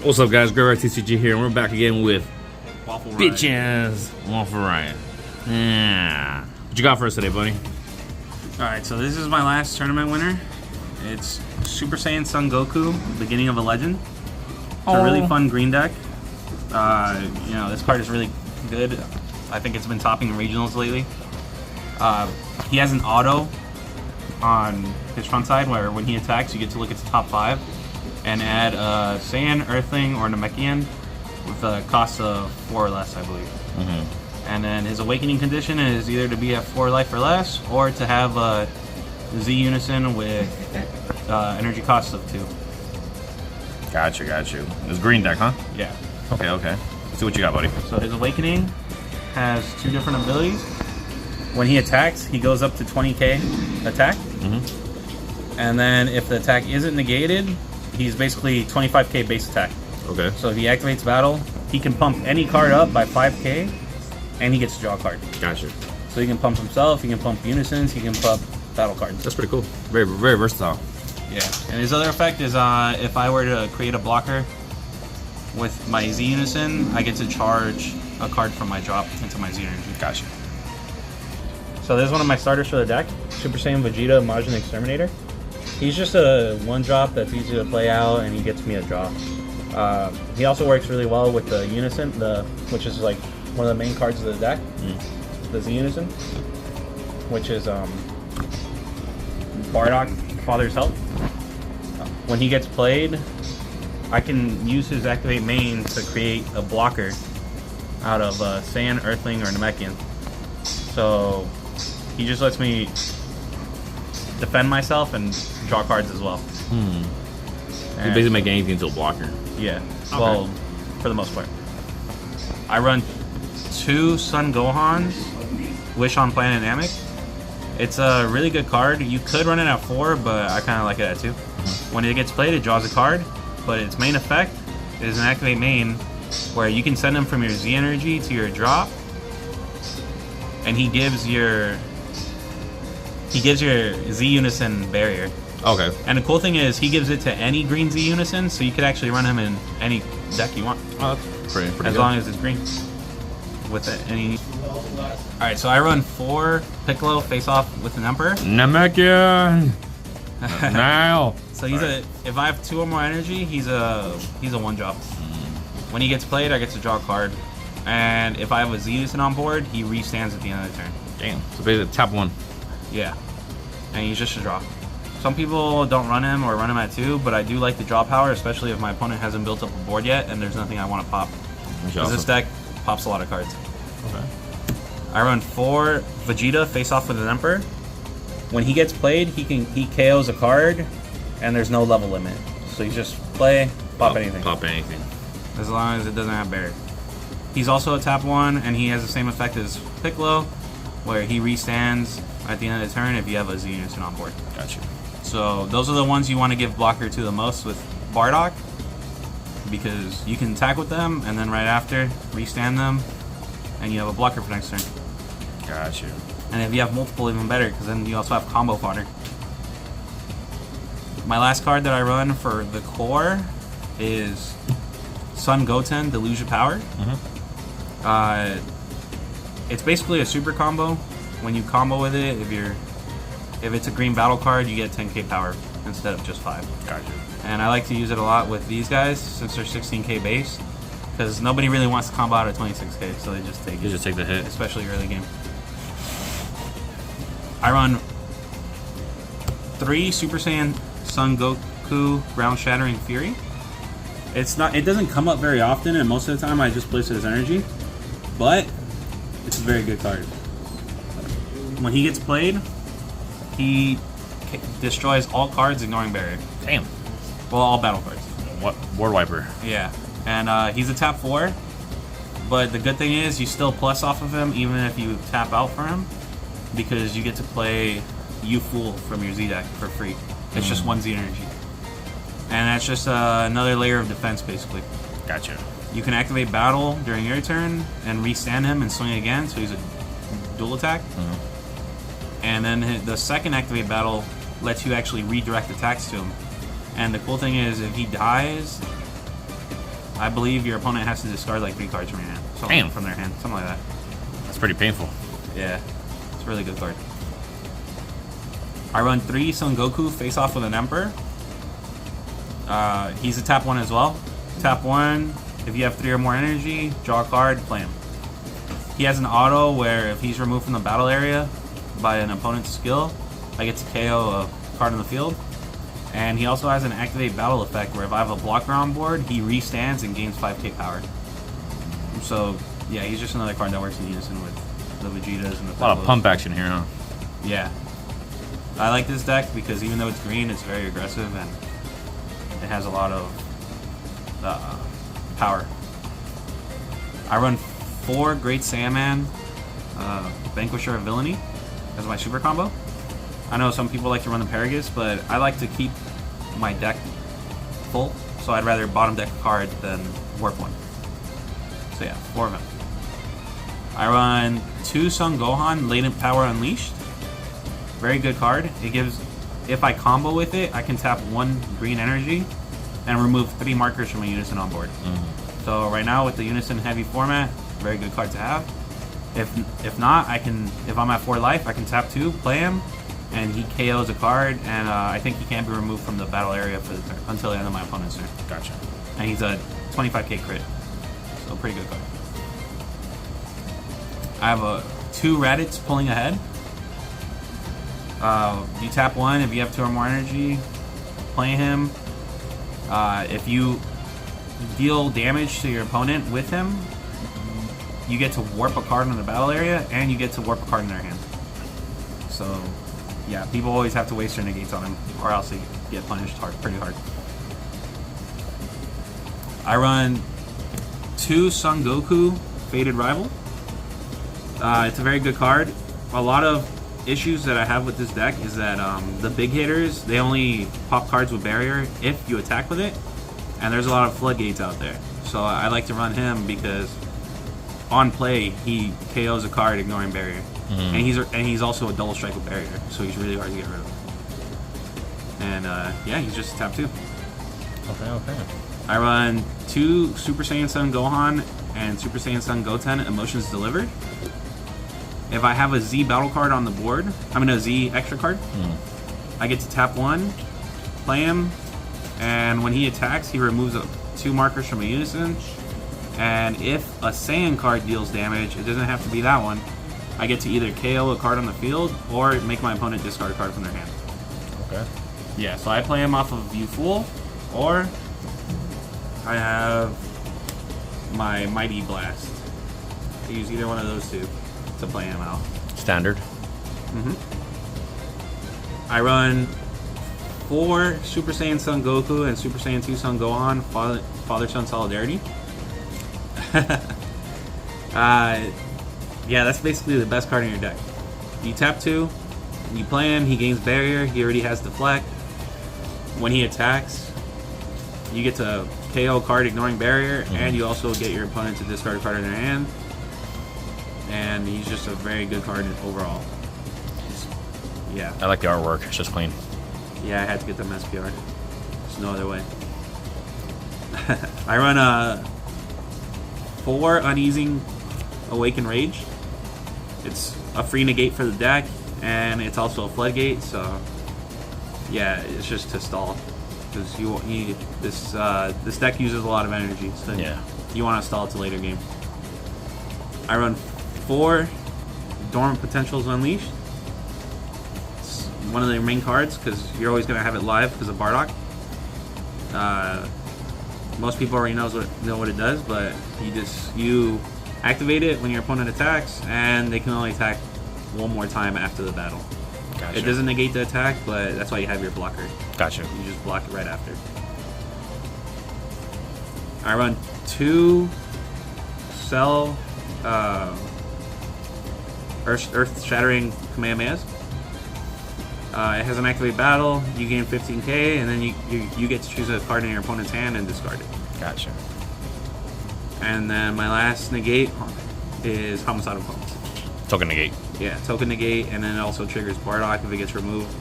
What's up, guys? THEGRAVEYARDTCG here, and we're back again with Waffle Riot. bitches Waffle Riot. Yeah. What you got for us today, buddy? Alright, so this is my last tournament winner. It's Super Saiyan Son Goku, Beginning of a Legend. It's a really fun green deck. You know, this card is really good. I think it's been topping regionals lately. He has an auto on his front side where when he attacks, you get to look at the top 5 and add Saiyan, Earthling, or Namekian with a cost of 4 or less, I believe. And then his awakening condition is either to be at 4 life or less, or to have a Z Unison with energy cost of 2. Got you. It's green deck, huh? Yeah. Okay. Let's see what you got, buddy. So his awakening has 2 different abilities. When he attacks, he goes up to 20k attack. And then if the attack isn't negated, he's basically 25k base attack. Okay. So if he activates battle, he can pump any card up by 5k, and he gets to draw a card. Gotcha. So he can pump himself, he can pump Unisons, he can pump battle cards. That's pretty cool. Very versatile. Yeah. And his other effect is if I were to create a blocker with my Z Unison, I get to charge a card from my drop into my Z energy. Gotcha. So this is one of my starters for the deck, Super Saiyan Vegeta Majin Exterminator. He's just a 1-drop that's easy to play out, and he gets me a draw. He also works really well with the Unison, which is like one of the main cards of the deck. The Z Unison, which is Bardock, Father's Help. When he gets played, I can use his activate main to create a blocker out of Saiyan, Earthling, or Namekian. So he just lets me defend myself and draw cards as well. You basically make anything into a blocker. Yeah. Okay. Well, for the most part. I run 2 Sun Gohans, Wish on Planet Namek. It's a really good card. You could run it at 4, but I kind of like it at 2. When it gets played, it draws a card, but its main effect is an activate main where you can send him from your Z energy to your drop, and he gives your Z Unison barrier. Okay. And the cool thing is he gives it to any green Z Unison, so you could actually run him in any deck you want. Oh, that's pretty as good. long as it's green. With it, any. All right, so I run 4 Piccolo face off with an Emperor. Namekian. Now. So he's if I have 2 or more energy, he's a 1-drop. When he gets played, I get to draw a card, and if I have a Z Unison on board, he restands at the end of the turn. Damn. So basically, tap 1. Yeah, and he's just a draw. Some people don't run him or run him at 2, but I do like the draw power, especially if my opponent hasn't built up a board yet and there's nothing I want to pop. Because this deck pops a lot of cards. Okay. I run 4 Vegeta face off with an Emperor. When he gets played, he KOs a card, and there's no level limit. So you just play, pop anything. Pop anything. As long as it doesn't have barrier. He's also a tap 1, and he has the same effect as Piccolo, where he restands at the end of the turn if you have a Z Unison on board. Gotcha. So those are the ones you want to give blocker to the most with Bardock, because you can attack with them and then right after restand them, and you have a blocker for next turn. Gotcha. And if you have multiple, even better, because then you also have combo fodder. My last card that I run for the core is Sun Goten Delusion Power. It's basically a super combo. When you combo with it, if it's a green battle card, you get 10k power instead of just 5. Gotcha. And I like to use it a lot with these guys since they're 16k base, because nobody really wants to combo out at 26k, so they just take it. You just take the hit. Especially early game. I run 3 Super Saiyan Son Goku Ground Shattering Fury. It doesn't come up very often, and most of the time I just place it as energy, but it's a very good card. When he gets played, he destroys all cards ignoring barrier. Damn. Well, all battle cards. What? Board wiper. Yeah. And he's a tap 4, but the good thing is you still plus off of him even if you tap out for him, because you get to play You Fool from your Z deck for free. It's just 1 Z energy. And that's just another layer of defense, basically. Gotcha. You can activate battle during your turn and restand him and swing again, so he's a dual attack. And then the second activate battle lets you actually redirect attacks to him. And the cool thing is, if he dies, I believe your opponent has to discard like 3 cards from your hand. Damn. From their hand, something like that. That's pretty painful. Yeah, it's a really good card. I run 3 Son Goku face off with an Emperor. He's a tap 1 as well. Tap 1, if you have 3 or more energy, draw a card, play him. He has an auto where if he's removed from the battle area by an opponent's skill, I get to KO a card on the field. And he also has an activate battle effect where if I have a blocker on board, he restands and gains 5k power. So, yeah, he's just another card that works in unison with the Vegetas and the A lot of Piccos. pump action here, huh? Yeah. I like this deck because even though it's green, it's very aggressive and it has a lot of power. I run 4 Great Saiyaman Vanquisher of Villainy as my super combo. I know some people like to run the Paragus, but I like to keep my deck full, so I'd rather bottom deck a card than warp one. So yeah, 4 of them. I run 2 Son Gohan Latent Power Unleashed. Very good card. It gives, if I combo with it, I can tap 1 green energy and remove 3 markers from a Unison on board. So right now with the Unison heavy format, very good card to have. If not, I can, if I'm at 4 life, I can tap 2, play him, and he KOs a card, and I think he can't be removed from the battle area for the turn until the end of my opponent's turn. Gotcha. And he's a 25k crit, so pretty good card. I have 2 Raditz pulling ahead. You tap 1 if you have 2 or more energy, play him. If you deal damage to your opponent with him, you get to warp a card in the battle area, and you get to warp a card in their hand. So, yeah, people always have to waste their negates on him, or else they get punished pretty hard. I run 2 Son Goku Fated Rival. It's a very good card. A lot of issues that I have with this deck is that the big hitters, they only pop cards with barrier if you attack with it, and there's a lot of floodgates out there. So I like to run him because on play he KOs a card ignoring barrier, and he's also a double strike with barrier, so he's really hard to get rid of. And yeah, he's just a tap 2. Okay. I run 2 Super Saiyan Son Gohan and Super Saiyan Son Goten Emotions Delivered. If I have a Z battle card on the board, a Z extra card, I get to tap 1, play him, and when he attacks, he removes 2 markers from a Unison. And if a Saiyan card deals damage, it doesn't have to be that one. I get to either KO a card on the field or make my opponent discard a card from their hand. Okay. Yeah, so I play him off of View Full, or I have my Mighty Blast. I use either one of those 2 to play him out. Standard. I run 4 Super Saiyan Son Goku and Super Saiyan 2 Son Gohan Father-Son Solidarity. Yeah, that's basically the best card in your deck. You tap 2, you play him, he gains barrier, he already has deflect. When he attacks, you get to KO card ignoring barrier, and you also get your opponent to discard a card in their hand. And he's just a very good card overall. Yeah. I like the artwork. It's just clean. Yeah, I had to get them SPR. There's no other way. I run 4 Uneasing Awaken Rage. It's a free negate for the deck, and it's also a floodgate, so yeah, it's just to stall. Because this deck uses a lot of energy, so yeah, you want to stall it to later game. I run 4 Dormant Potentials Unleashed. It's one of their main cards because you're always going to have it live because of Bardock. Most people already know what it does, but you activate it when your opponent attacks, and they can only attack 1 more time after the battle. Gotcha. It doesn't negate the attack, but that's why you have your blocker. Gotcha. You just block it right after. I run 2 Cell Earth Shattering Kamehamehas. It has an activate battle. You gain 15k, and then you get to choose a card in your opponent's hand and discard it. Gotcha. And then my last negate is Homicidal Pulse. Token negate. Yeah, token negate, and then it also triggers Bardock if it gets removed.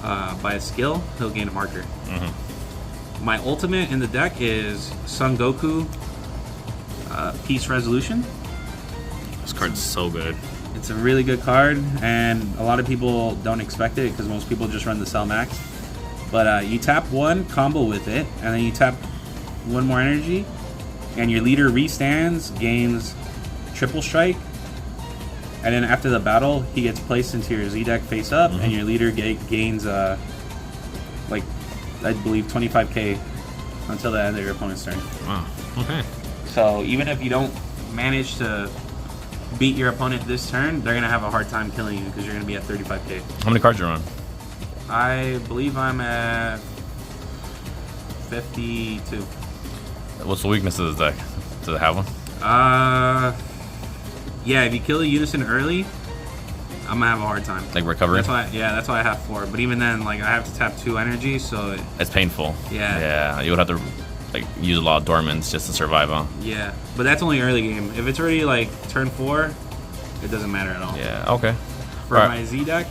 by a skill, he'll gain a marker. My ultimate in the deck is Son Goku Peace Resolution. This card's so good. It's a really good card, and a lot of people don't expect it because most people just run the Cell Max. But you tap one, combo with it, and then you tap one more energy, and your leader restands, gains triple strike, and then after the battle, he gets placed into your Z deck face up, and your leader gains, like, I believe 25k until the end of your opponent's turn. Wow, okay. So even if you don't manage to beat your opponent this turn, they're going to have a hard time killing you because you're going to be at 35k. How many cards are on? I believe I'm at 52. What's the weakness of this deck? Does it have one? Yeah, if you kill a unison early, I'm gonna have a hard time. Like recovery? That's why I have 4. But even then, like I have to tap 2 energy, so It's painful. Yeah. Yeah, you would have to like use a lot of dormants just to survive, huh? yeah. But that's only early game. If it's already like turn 4, it doesn't matter at all. Yeah, okay. For my Z deck,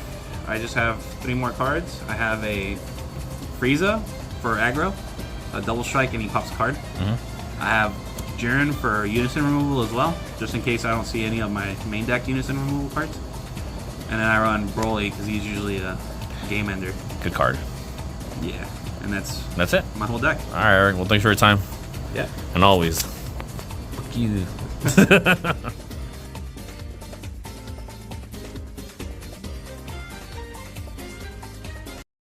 I just have 3 more cards. I have a Frieza for aggro, a double strike, and he pops a card. I have Jiren for unison removal as well, just in case I don't see any of my main deck unison removal cards. And then I run Broly because he's usually a game ender. Good card. Yeah, and that's it. my whole deck. All right, Eric. Well, thanks for your time. Yeah. And always, fuck you.